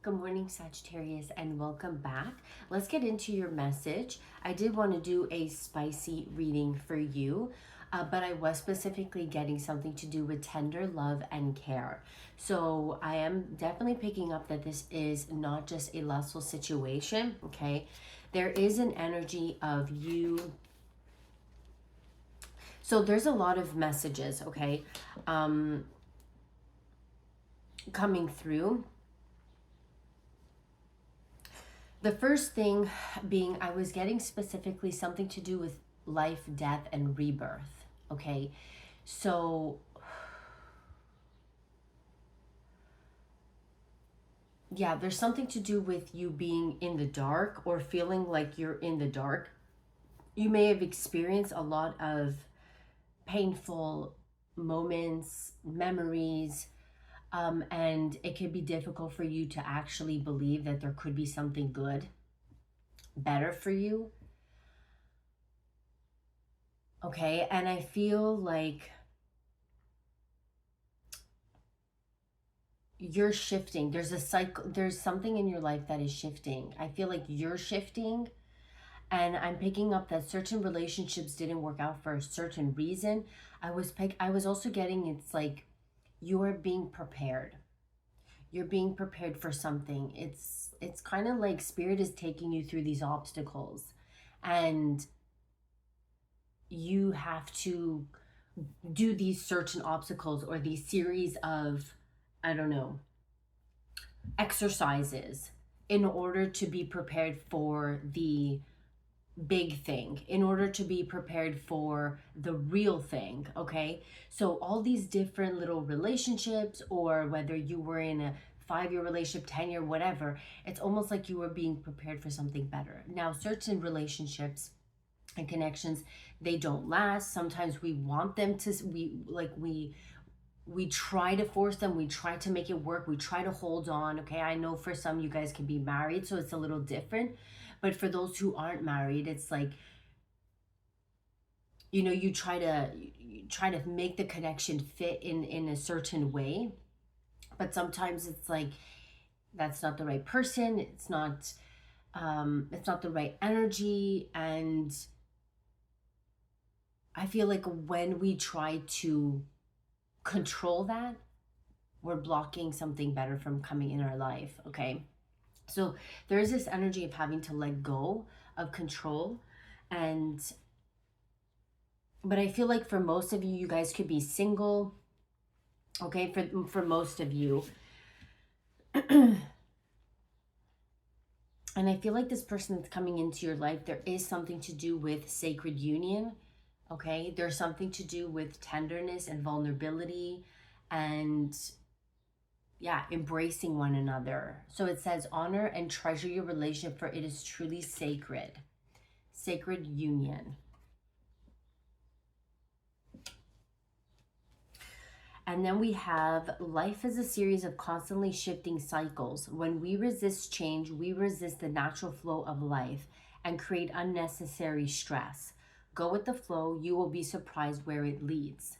Good morning, Sagittarius, and welcome back. Let's get into your message. I did want to do a spicy reading for you, but I was specifically getting something to do with tender love and care. So I am definitely picking up that this is not just a lustful situation, okay? There is an energy of you. So there's a lot of messages, okay, coming through. The first thing being, I was getting specifically something to do with life, death, and rebirth. Okay. So, yeah, there's something to do with you being in the dark or feeling like you're in the dark. You may have experienced a lot of painful moments, memories, and it can be difficult for you to actually believe that there could be something good, better for you. Okay, and I feel like you're shifting. There's a cycle, there's something in your life that is shifting. I feel like you're shifting, and I'm picking up that certain relationships didn't work out for a certain reason. I was also getting, it's like you are being prepared. You're being prepared for something. It's kind of like spirit is taking you through these obstacles, and you have to do these certain obstacles or these series of, I don't know, exercises in order to be prepared for the big thing, in order to be prepared for the real thing. Okay, so all these different little relationships, or whether you were in a 5-year relationship, 10-year, whatever, it's almost like you were being prepared for something better. Now, certain relationships and connections, they don't last. Sometimes we want them to, we try to force them, we try to make it work, we try to hold on. Okay, I know for some you guys can be married, so it's a little different, but for those who aren't married, it's like, you know, you try to make the connection fit in a certain way, but sometimes it's like that's not the right person, it's not the right energy. And I feel like when we try to control that, we're blocking something better from coming in our life. Okay, so there's this energy of having to let go of control. And but I feel like for most of you, you guys could be single. Okay, for most of you. And I feel like this person that's coming into your life, there is something to do with sacred union. Okay, there's something to do with tenderness and vulnerability, and yeah, embracing one another. So it says, honor and treasure your relationship, for it is truly sacred. Sacred union. And then we have, life is a series of constantly shifting cycles. When we resist change, we resist the natural flow of life and create unnecessary stress. Go with the flow, you will be surprised where it leads.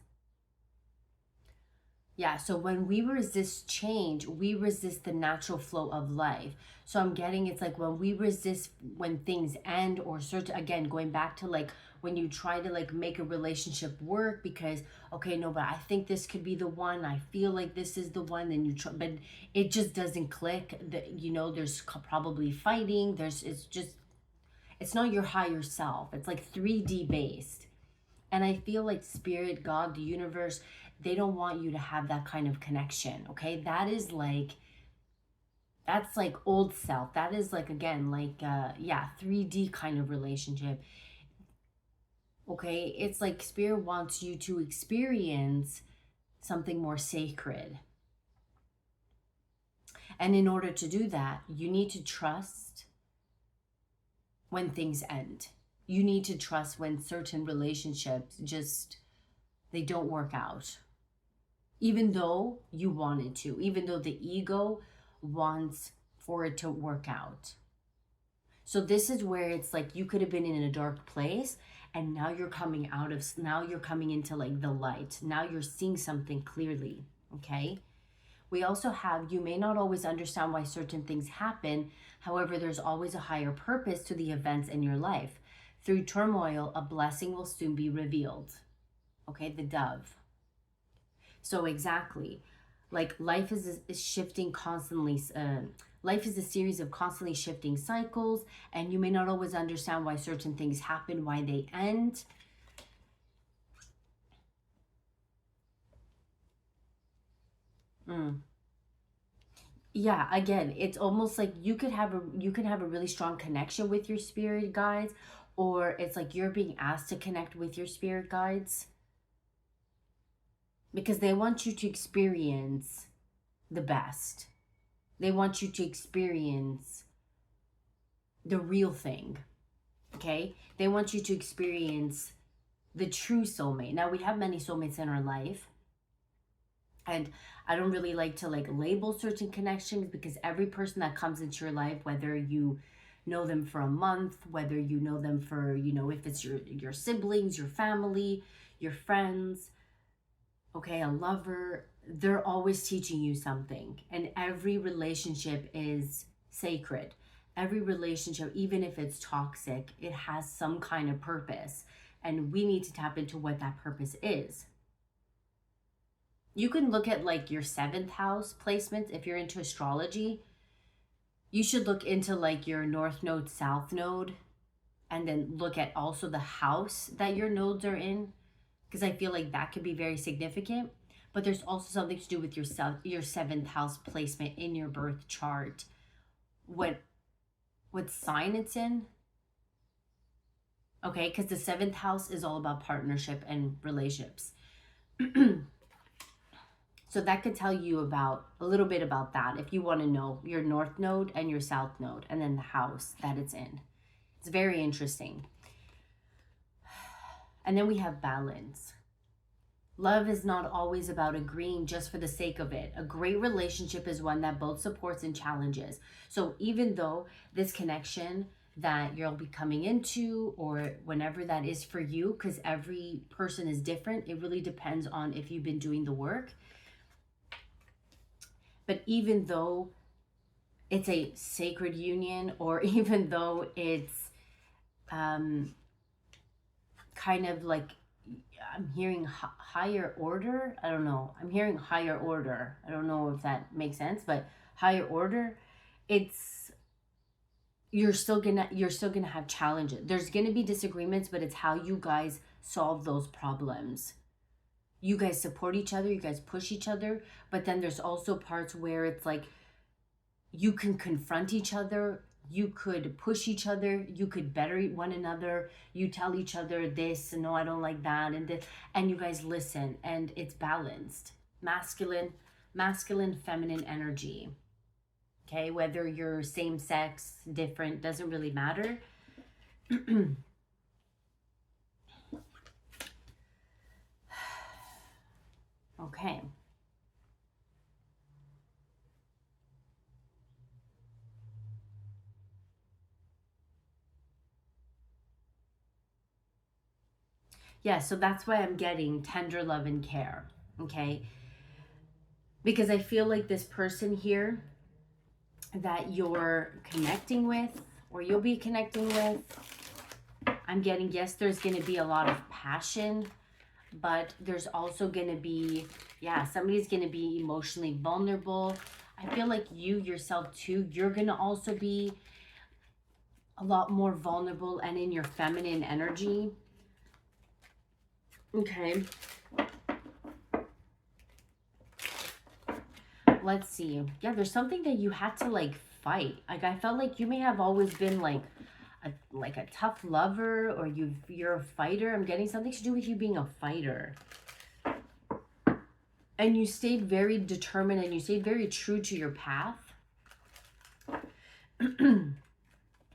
Yeah, so when we resist change, we resist the natural flow of life. So I'm getting, it's like when we resist when things end, or certain, again, going back to like when you try to like make a relationship work because, okay, no, but I think this could be the one, I feel like this is the one, then you try, but it just doesn't click. You know, there's probably fighting, it's not your higher self. It's like 3D based. And I feel like spirit, God, the universe, they don't want you to have that kind of connection. Okay, that's like old self. That is like, again, like yeah, 3D kind of relationship. Okay, it's like spirit wants you to experience something more sacred. And in order to do that, you need to trust when things end. You need to trust when certain relationships just, they don't work out. Even though you wanted to, even though the ego wants for it to work out. So this is where it's like you could have been in a dark place, and now you're coming into like the light. Now you're seeing something clearly, okay? We also have, you may not always understand why certain things happen. However, there's always a higher purpose to the events in your life. Through turmoil, a blessing will soon be revealed. Okay, the dove. So exactly, like life is shifting constantly. Life is a series of constantly shifting cycles, and you may not always understand why certain things happen, why they end. Yeah, again, it's almost like you could have a really strong connection with your spirit guides, or it's like you're being asked to connect with your spirit guides because they want you to experience the best. They want you to experience the real thing. Okay? They want you to experience the true soulmate. Now, we have many soulmates in our life, and I don't really like to like label certain connections because every person that comes into your life, whether you know them for a month, whether you know them for, you know, if it's your siblings, your family, your friends, okay, a lover, they're always teaching you something. And every relationship is sacred. Every relationship, even if it's toxic, it has some kind of purpose. And we need to tap into what that purpose is. You can look at like your 7th house placements. If you're into astrology, you should look into like your north node, south node, and then look at also the house that your nodes are in, because I feel like that could be very significant. But there's also something to do with your 7th house placement in your birth chart. What sign it's in. Okay, because the 7th house is all about partnership and relationships. So that could tell you about a little bit about that if you want to know your north node and your south node, and then the house that it's in. It's very interesting. And then we have balance. Love is not always about agreeing just for the sake of it. A great relationship is one that both supports and challenges. So even though this connection that you'll be coming into, or whenever that is for you, because every person is different, it really depends on if you've been doing the work. But even though it's a sacred union, or even though it's kind of like, I'm hearing higher order. I don't know. I'm hearing higher order. I don't know if that makes sense, but higher order, it's you're still gonna have challenges. There's gonna be disagreements, but it's how you guys solve those problems. You guys support each other, you guys push each other, but then there's also parts where it's like you can confront each other, you could push each other, you could better one another, you tell each other this, no, I don't like that, and this, and you guys listen, and it's balanced. Masculine, feminine energy. Okay, whether you're same sex, different, doesn't really matter. Okay. Yeah, so that's why I'm getting tender love and care, okay? Because I feel like this person here that you're connecting with, or you'll be connecting with, I'm getting, yes, there's going to be a lot of passion, but there's also going to be, yeah, somebody's going to be emotionally vulnerable. I feel like you yourself too, you're going to also be a lot more vulnerable and in your feminine energy. Okay. Let's see. Yeah, there's something that you had to like fight. Like I felt like you may have always been like a tough lover, or you're a fighter. I'm getting something to do with you being a fighter. And you stayed very determined, and you stayed very true to your path.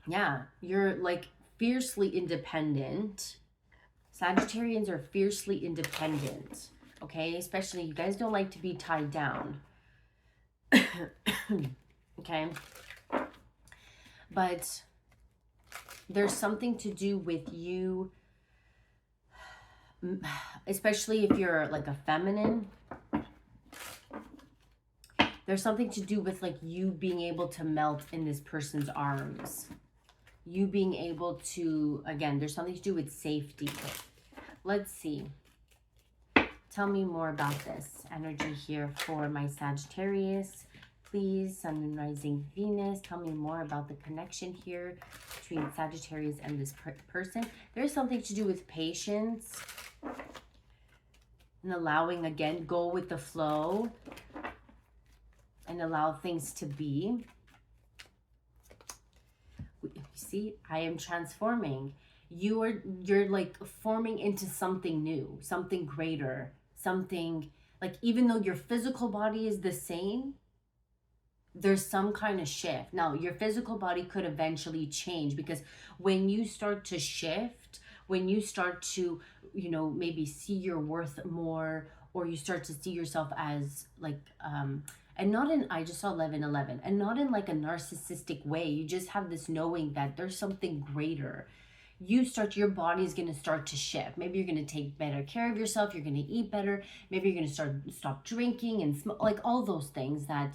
Yeah, you're like fiercely independent. Sagittarians are fiercely independent. Okay, especially you guys don't like to be tied down. Okay, but there's something to do with you, especially if you're like a feminine. There's something to do with like you being able to melt in this person's arms. You being able to, again, there's something to do with safety. Let's see. Tell me more about this energy here for my Sagittarius. Please, Sun and Rising Venus, tell me more about the connection here between Sagittarius and this person. There's something to do with patience and allowing, again, go with the flow and allow things to be. You see, I am transforming. You're like forming into something new, something greater, something like, even though your physical body is the same, there's some kind of shift. Now, your physical body could eventually change, because when you start to shift, when you start to, you know, maybe see your worth more, or you start to see yourself as like, and not in, I just saw 1111, and not in like a narcissistic way. You just have this knowing that there's something greater. Your body is going to start to shift. Maybe you're going to take better care of yourself. You're going to eat better. Maybe you're going to stop drinking and like all those things that,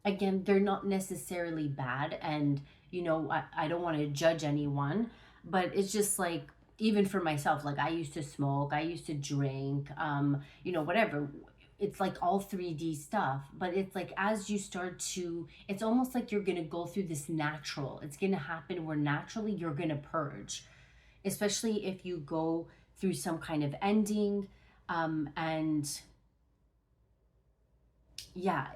again, they're not necessarily bad. And, you know, I don't want to judge anyone, but it's just like, even for myself, like I used to smoke, I used to drink, you know, whatever. It's like all 3D stuff, but it's like, as you start to, it's almost like you're going to go through this natural, it's going to happen where naturally you're going to purge, especially if you go through some kind of ending. And yeah,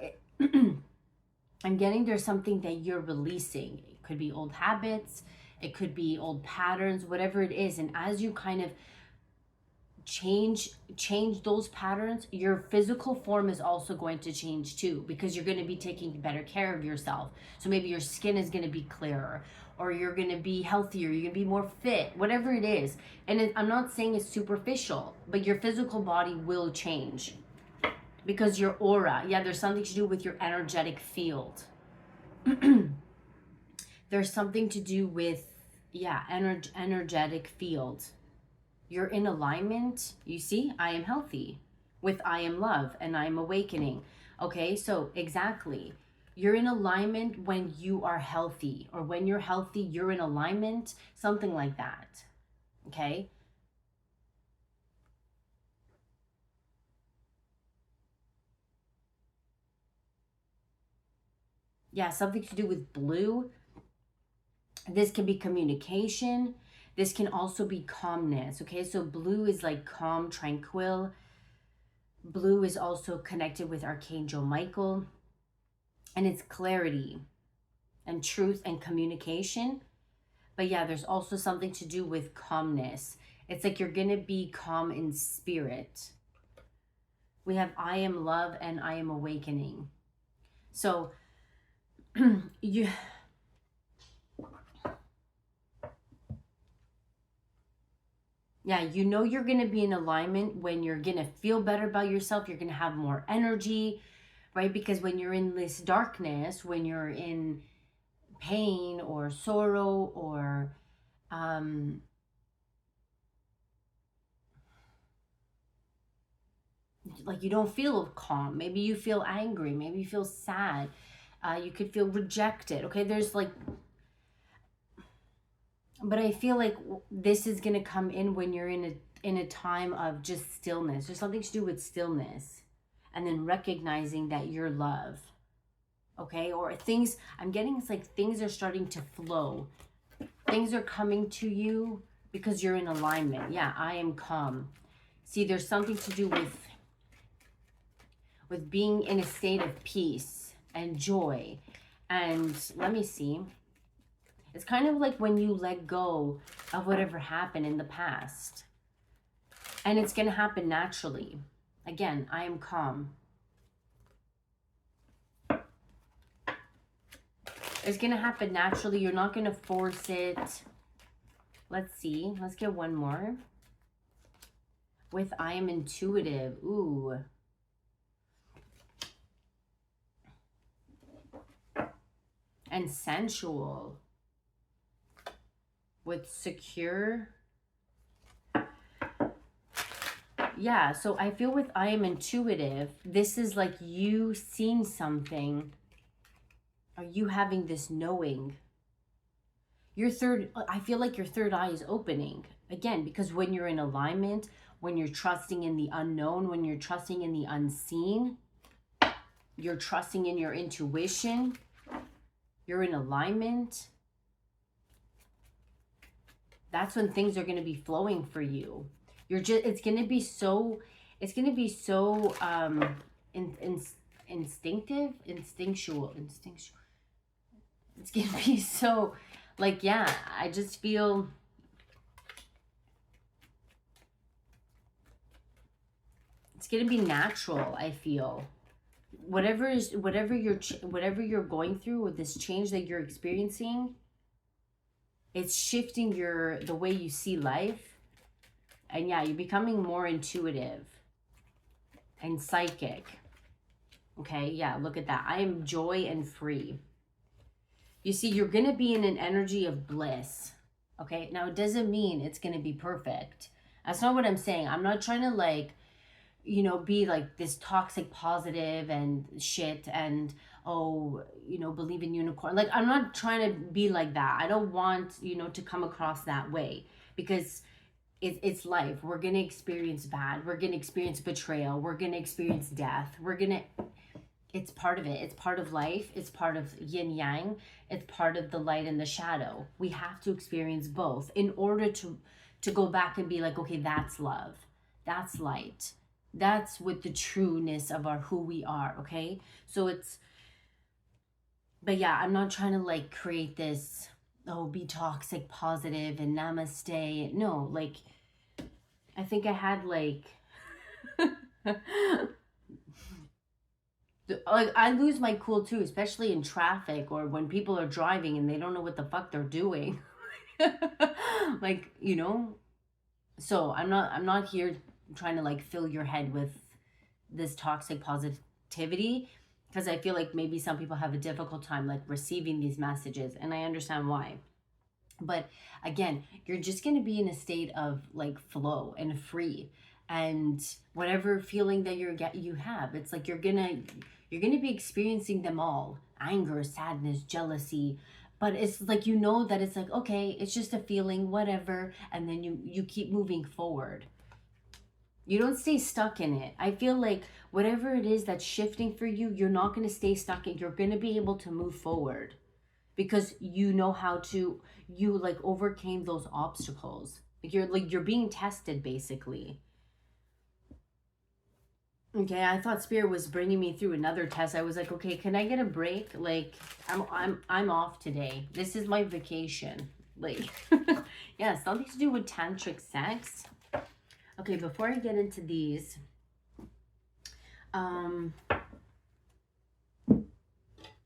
I'm getting there's something that you're releasing. It could be old habits, it could be old patterns, whatever it is. And as you kind of change those patterns, your physical form is also going to change too, because you're going to be taking better care of yourself. So maybe your skin is going to be clearer, or you're going to be healthier, you're going to be more fit, whatever it is. And I'm not saying it's superficial, but your physical body will change. Because your aura, yeah, there's something to do with your energetic field. There's something to do with, yeah, energetic field. You're in alignment. You see, I am healthy with I am love and I am awakening. Okay, so exactly. You're in alignment when you are healthy, or when you're healthy, you're in alignment, something like that. Okay. Yeah, something to do with blue. This can be communication. This can also be calmness. Okay, so blue is like calm, tranquil. Blue is also connected with Archangel Michael. And it's clarity and truth and communication. But yeah, there's also something to do with calmness. It's like you're going to be calm in spirit. We have I am love and I am awakening. So you know you're going to be in alignment when you're going to feel better about yourself. You're going to have more energy, right? Because when you're in this darkness, when you're in pain or sorrow, or like you don't feel calm. Maybe you feel angry. Maybe you feel sad. You could feel rejected. Okay, there's like, but I feel like this is going to come in when you're in a time of just stillness. There's something to do with stillness, and then recognizing that you're love. Okay, or things, I'm getting, it's like things are starting to flow. Things are coming to you because you're in alignment. Yeah, I am calm. See, there's something to do with being in a state of peace and joy. And let me see. It's kind of like when you let go of whatever happened in the past. And it's going to happen naturally. Again, I am calm. It's going to happen naturally. You're not going to force it. Let's see. Let's get one more. With I am intuitive. Ooh. And sensual. With secure. Yeah, so I feel with I am intuitive, this is like you seeing something, or you having this knowing. I feel like your third eye is opening. Again, because when you're in alignment, when you're trusting in the unknown, when you're trusting in the unseen, you're trusting in your intuition, you're in alignment. That's when things are going to be flowing for you. It's going to be so instinctual. It's going to be so, like, yeah, I just feel it's going to be natural. I feel whatever you're going through with this change that you're experiencing, it's shifting the way you see life. And yeah, you're becoming more intuitive and psychic. Okay, yeah, look at that. I am joy and free. You see, you're going to be in an energy of bliss. Okay, now it doesn't mean it's going to be perfect. That's not what I'm saying. I'm not trying to, like, you know, be like this toxic positive and shit and, oh, you know, believe in unicorn. Like, I'm not trying to be like that. I don't want, you know, to come across that way, because it's life. We're going to experience bad. We're going to experience betrayal. We're going to experience death. It's part of it. It's part of life. It's part of yin yang. It's part of the light and the shadow. We have to experience both in order to go back and be like, okay, that's love. That's light. That's with the trueness of who we are. Okay. So but yeah, I'm not trying to like create this, oh, be toxic positive and namaste. No, like, I think I had like, like, I lose my cool too, especially in traffic or when people are driving and they don't know what the fuck they're doing. Like, you know, so I'm not here trying to like fill your head with this toxic positivity, because I feel like maybe some people have a difficult time like receiving these messages, and I understand why. But again, you're just going to be in a state of like flow and free, and whatever feeling that you have, it's like you're gonna be experiencing them all: anger, sadness, jealousy. But it's like, you know, that it's like, okay, it's just a feeling, whatever, and then you keep moving forward. You don't stay stuck in it. I feel like whatever it is that's shifting for you, you're not going to stay stuck in. You're going to be able to move forward, because you know how to, you like overcame those obstacles. You're being tested basically. Okay, I thought Spirit was bringing me through another test. I was like, okay, can I get a break? Like, I'm off today. This is my vacation. Like, yeah, something to do with tantric sex. Okay, before I get into these,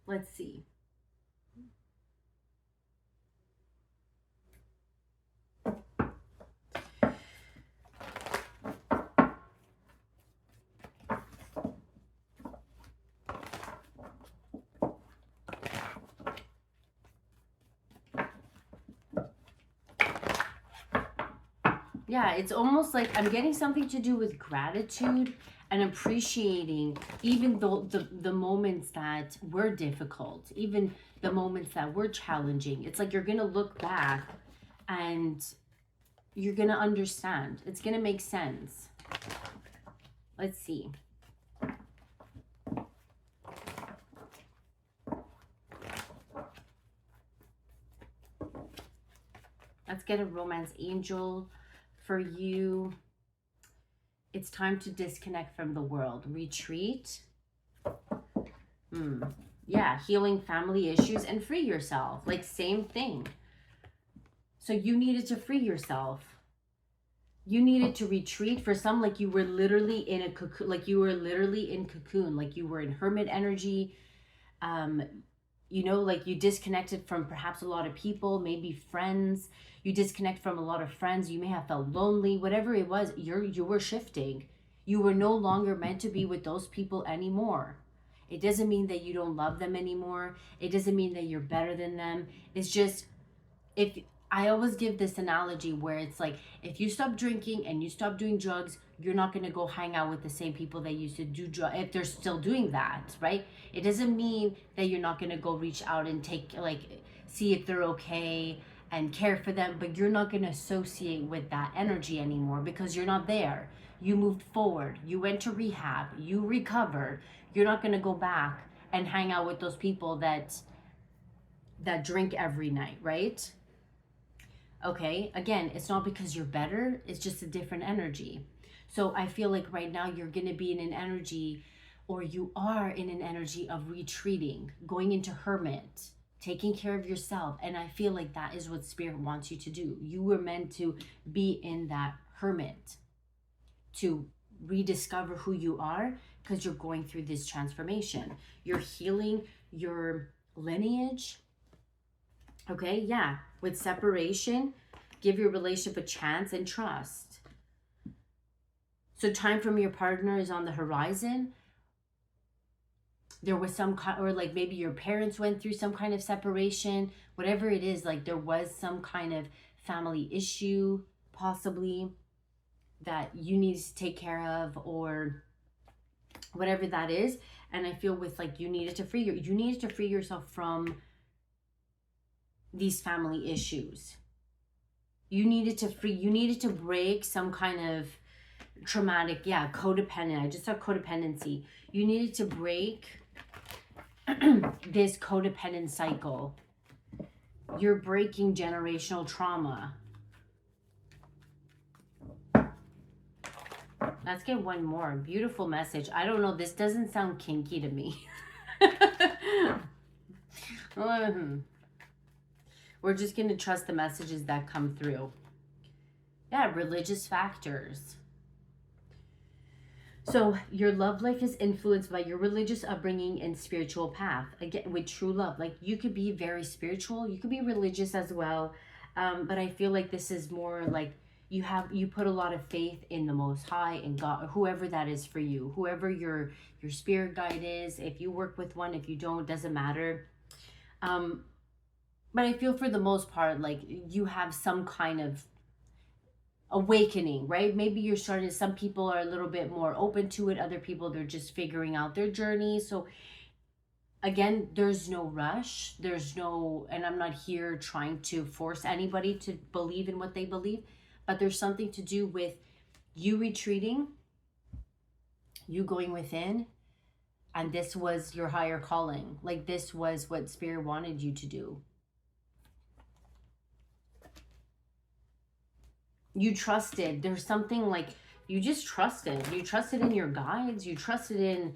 let's see. Yeah, it's almost like I'm getting something to do with gratitude and appreciating even though the moments that were difficult, even the moments that were challenging. It's like you're going to look back and you're going to understand. It's going to make sense. Let's see. Let's get a romance angel for you. It's time to disconnect from the world. Retreat. Yeah, healing family issues and free yourself. Like, same thing. So you needed to free yourself. You needed to retreat. For some, like, you were literally in a cocoon. Like, you were literally in cocoon. Like, you were in hermit energy. You know, like, you disconnected from perhaps a lot of people, maybe friends. You disconnect from a lot of friends. You may have felt lonely. Whatever it was, you were shifting. You were no longer meant to be with those people anymore. It doesn't mean that you don't love them anymore. It doesn't mean that you're better than them. It's just, if I always give this analogy where it's like, if you stop drinking and you stop doing drugs, you're not going to go hang out with the same people that used to do drugs if they're still doing that, right? It doesn't mean that you're not going to go reach out and take, like, see if they're okay and care for them, but you're not going to associate with that energy anymore because you're not there. You moved forward. You went to rehab. You recovered. You're not going to go back and hang out with those people that drink every night, right? Okay, again, it's not because you're better, it's just a different energy. So I feel like right now you're going to be in an energy, or you are in an energy of retreating, going into hermit, taking care of yourself. And I feel like that is what Spirit wants you to do. You were meant to be in that hermit, to rediscover who you are, because you're going through this transformation. You're healing your lineage. Okay, yeah, with separation, give your relationship a chance and trust. So time from your partner is on the horizon. There was some kind, or like maybe your parents went through some kind of separation, whatever it is, like there was some kind of family issue possibly that you need to take care of, or whatever that is. And I feel with like you needed to free yourself from these family issues. You needed to break some kind of traumatic, codependent. I just saw codependency. You needed to break this codependent cycle. You're breaking generational trauma. Let's get one more. Beautiful message. I don't know. This doesn't sound kinky to me. We're just going to trust the messages that come through. Yeah, religious factors. So your love life is influenced by your religious upbringing and spiritual path. Again, with true love, like you could be very spiritual, you could be religious as well. But I feel like this is more like you put a lot of faith in the Most High and God, whoever that is for you, whoever your spirit guide is. If you work with one, if you don't, doesn't matter. But I feel for the most part, like you have some kind of awakening, right? Maybe you're starting, some people are a little bit more open to it. Other people, they're just figuring out their journey. So again, there's no rush. And I'm not here trying to force anybody to believe in what they believe, but there's something to do with you retreating, you going within, and this was your higher calling. Like this was what Spirit wanted you to do. You trusted. There's something like you just trusted. You trusted in your guides. You trusted in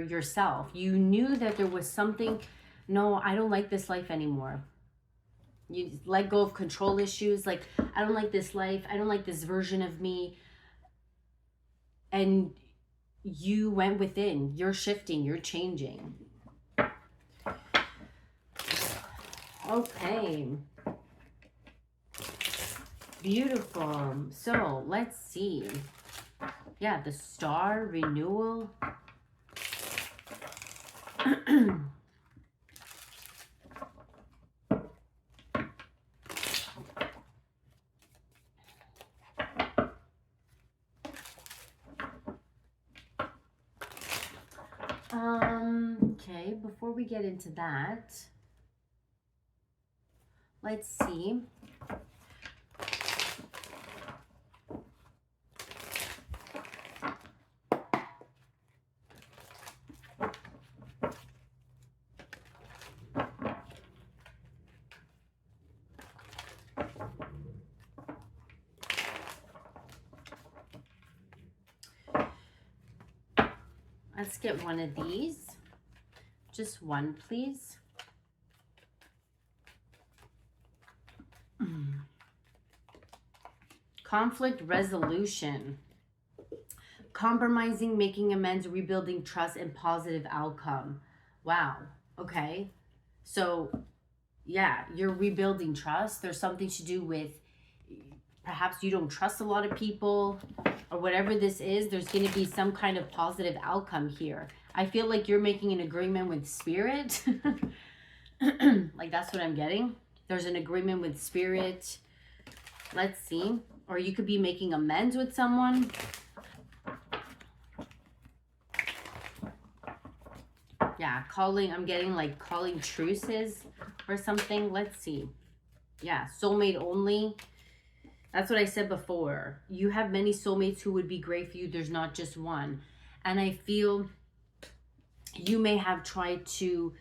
yourself. You knew that there was something. No, I don't like this life anymore. You let go of control issues. Like, I don't like this life. I don't like this version of me. And you went within. You're shifting. You're changing. Okay. Beautiful. So let's see. Yeah, the star renewal. Okay, before we get into that, let's see. Let's get one of these. Just one, please. Conflict resolution. Compromising, making amends, rebuilding trust, and positive outcome. Wow. Okay. So, yeah, you're rebuilding trust. There's something to do with perhaps you don't trust a lot of people, or whatever this is, there's going to be some kind of positive outcome here. I feel like you're making an agreement with spirit. Like, that's what I'm getting. There's an agreement with spirit. Let's see. Or you could be making amends with someone. Yeah, calling, I'm getting like calling truces or something. Let's see. Yeah, soulmate only. That's what I said before. You have many soulmates who would be great for you. There's not just one. And I feel you may have tried to,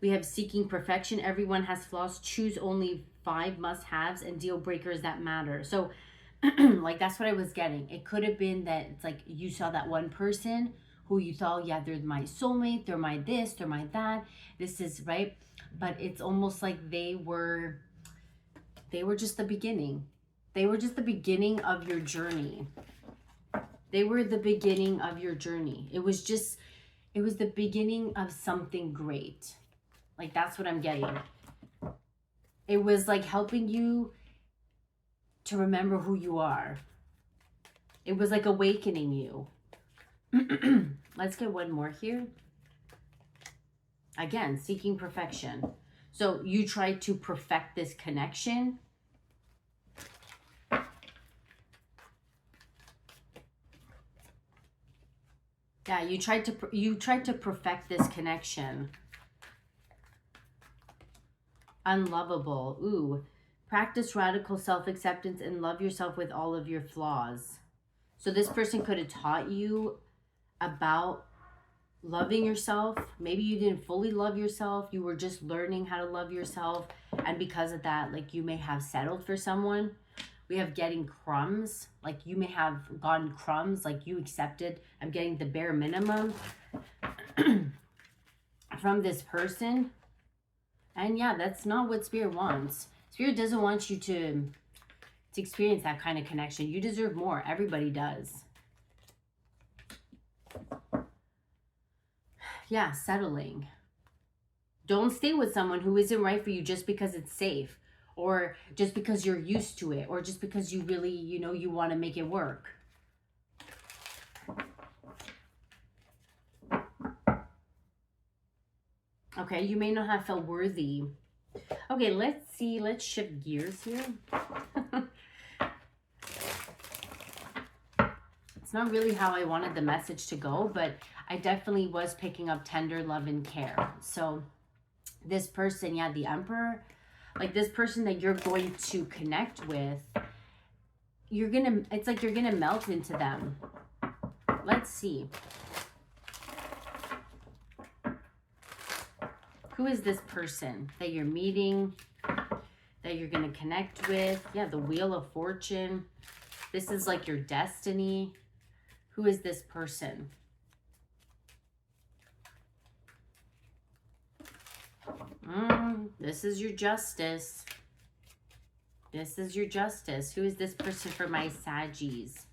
we have seeking perfection. Everyone has flaws. Choose only 5 must-haves and deal breakers that matter. So like, that's what I was getting. It could have been that it's like you saw that one person who you thought, yeah, they're my soulmate, they're my this, they're my that. This is right. But it's almost like they were just the beginning. They were just the beginning of your journey. They were the beginning of your journey. It was the beginning of something great. Like, that's what I'm getting. It was like helping you to remember who you are. It was like awakening you. Let's get one more here. Again, seeking perfection. So you tried to perfect this connection. Yeah, you tried to perfect this connection. Unlovable. Ooh. Practice radical self-acceptance and love yourself with all of your flaws. So this person could have taught you about loving yourself. Maybe you didn't fully love yourself. You were just learning how to love yourself. And because of that, like, you may have settled for someone. We have getting crumbs. Like, you may have gotten crumbs. Like, you accepted, I'm getting the bare minimum from this person. And yeah, that's not what Spirit wants. Spirit doesn't want you to experience that kind of connection. You deserve more. Everybody does. Yeah, settling. Don't stay with someone who isn't right for you just because it's safe, or just because you're used to it, or just because you really, you want to make it work. Okay, you may not have felt worthy. Okay, let's see. Let's shift gears here. It's not really how I wanted the message to go, but I definitely was picking up tender love and care. So this person, yeah, the Emperor, like, this person that you're going to connect with, it's like you're gonna melt into them. Let's see. Who is this person that you're meeting, that you're going to connect with? Yeah, the Wheel of Fortune. This is like your destiny. Who is this person? This is your Justice. This is your Justice. Who is this person for my Saggies?